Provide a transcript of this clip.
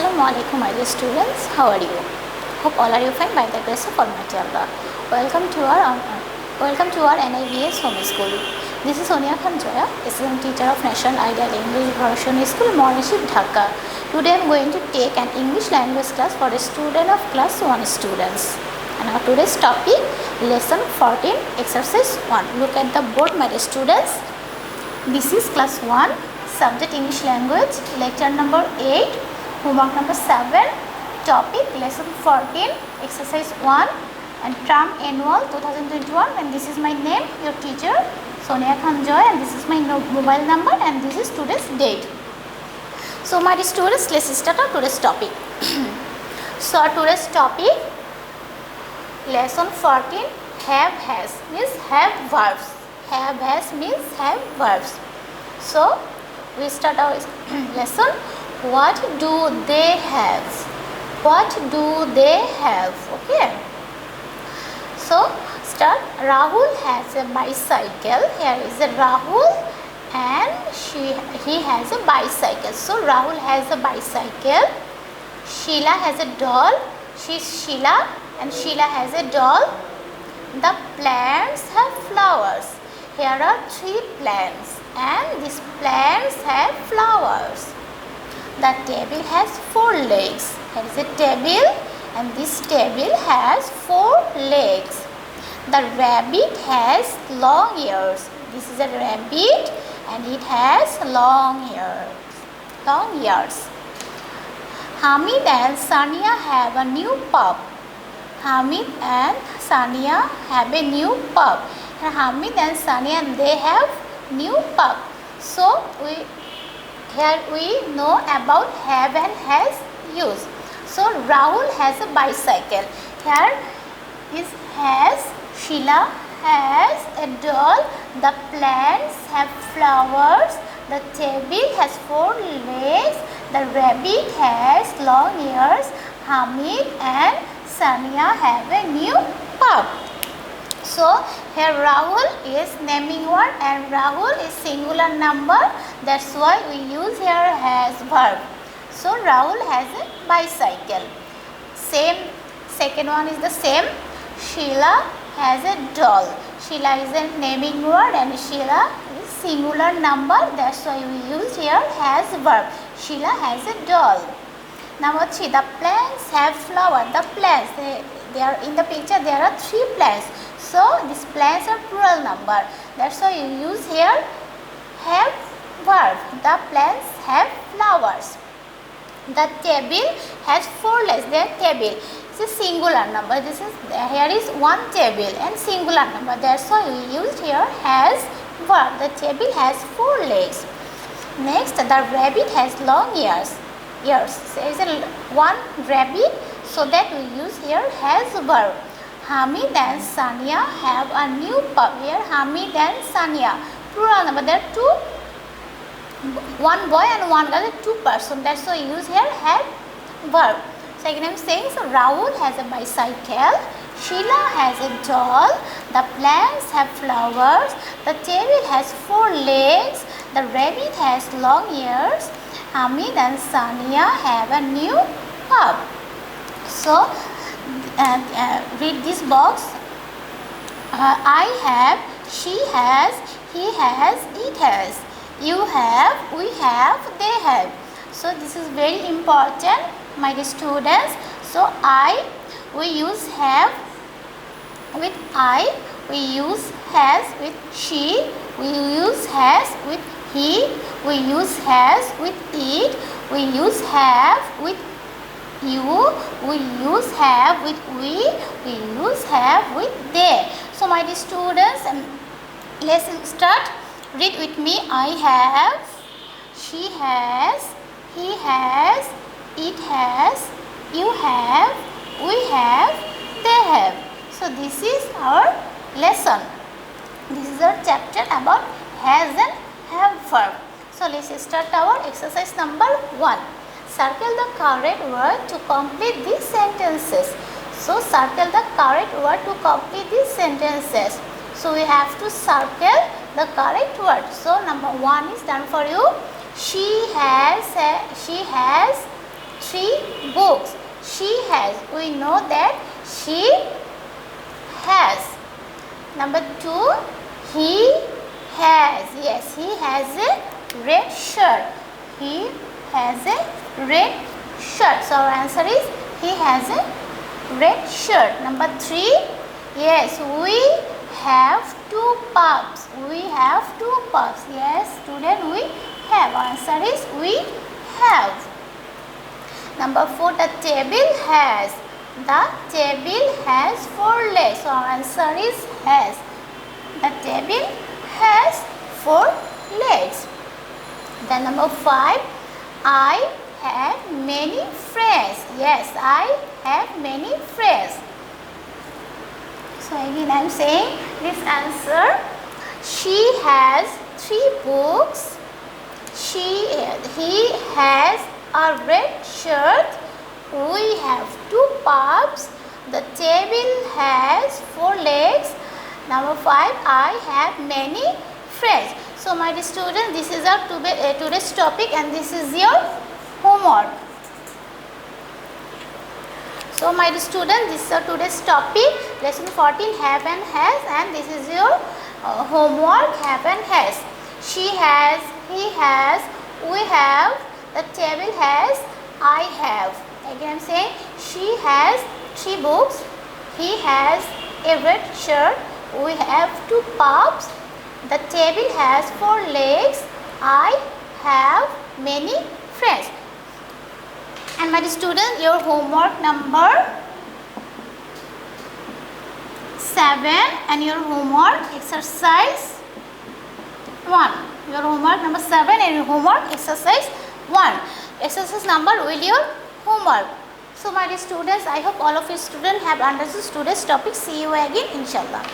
Assalamualaikum my dear students, how are you? Hope all are you fine by the grace of Almighty Allah. Welcome to our NIVS home school. This is Sonia Joya, assistant teacher of National Ideal English Version School, Morniship, Dhaka. Today I am going to take an English language class for a student of class 1 students. And our today's topic, lesson 14, exercise 1. Look at the board my dear students. This is class 1, subject English language, lecture number 8. Homework number 7, topic lesson 14, exercise 1 and term annual 2021, and this is my name, your teacher Sonia Joya, and this is my mobile number, and this is today's date. So my dear students, let's start our today's topic. So our today's topic, lesson 14, have has means have verbs. Have has means have verbs. So we start our lesson. What do they have? What do they have? Okay. So start. Rahul has a bicycle. Here is a Rahul and he has a bicycle. So Rahul has a bicycle. Sheila has a doll. She's Sheila and Sheila has a doll. The plants have flowers. Here are 3 plants and these plants have flowers. The table has 4 legs. Here is a table and this table has 4 legs. The rabbit has long ears. This is a rabbit and it has long ears. Hamid and Sonia have a new pup. Hamid and Sonia have a new pup. Hamid and Sonia, they have new pup. So here we know about have and has use. So Rahul has a bicycle. Here is has. Sheila has a doll. The plants have flowers. The table has 4 legs. The rabbit has long ears. Hamid and Sonia have a new pup. So here Rahul is naming word and Rahul is singular number. That's why we use here has verb. So Rahul has a bicycle. Second one is the same. Sheila has a doll. Sheila is a naming word and Sheila is singular number. That's why we use here has verb. Sheila has a doll. Number 3, the plants have flower. The plants, they are in the picture. There are 3 plants. So these plants are plural number. That's why you use here have verb. The plants have flowers. The table has 4 legs. Their table is a singular number. Here is 1 table and singular number. That's why we used here has verb. The table has 4 legs. Next, the rabbit has long ears. There is one rabbit, so that we use here has verb. Hamid and Sonia have a new pup. Here Hamid and Sonia, plural number. There are 2, 1 boy and 1 girl, 2 person. That's why we use here have verb. Second I am saying, so Rahul has a bicycle. Sheila has a doll. The plants have flowers. The table has 4 legs. The rabbit has long ears. Hamid and Sonia have a new pup. So read this box. I have, she has, he has, it has. You have, we have, they have. So this is very important, my dear students. So we use have with I, we use has with she, we use has with he, we use has with it, we use have with you, we use have with we use have with they. So my dear students, let's start. Read with me. I have, she has, he has, it has, you have, we have, they have. So this is our lesson. This is our chapter about has and have verb. So let's start our exercise number 1. Circle the correct word to complete these sentences. So circle the correct word to complete these sentences. So we have to circle the correct word. So number 1 is done for you. She has 3 books. She has. We know that she has. Number 2, he has. Yes, he has a red shirt. He has a red shirt. So our answer is he has a red shirt. Number 3, yes, we have 2 pups. We have 2 pups. Yes, student, we have. Our answer is we have. Number 4, the table has. The table has 4 legs. So our answer is has. The table has 4 legs. Then number 5, I have many friends. Yes, I have many friends. So again I am saying this answer. She has 3 books. He has a red shirt. We have 2 pups. The table has 4 legs. Number 5, I have many friends. So my dear students, this is our today's topic and this is your homework. So my dear students, this is our today's topic, lesson 14, have and has, and this is your homework, have and has. She has, he has, we have, the table has, I have. Again I am saying she has 3 books, he has a red shirt, we have 2 pups, the table has 4 legs, I have many friends. And my students, your homework number 7 and your homework exercise 1. Your homework number 7 and your homework exercise 1. Exercise number will your homework. So my dear students, I hope all of you students have understood today's topic. See you again inshallah.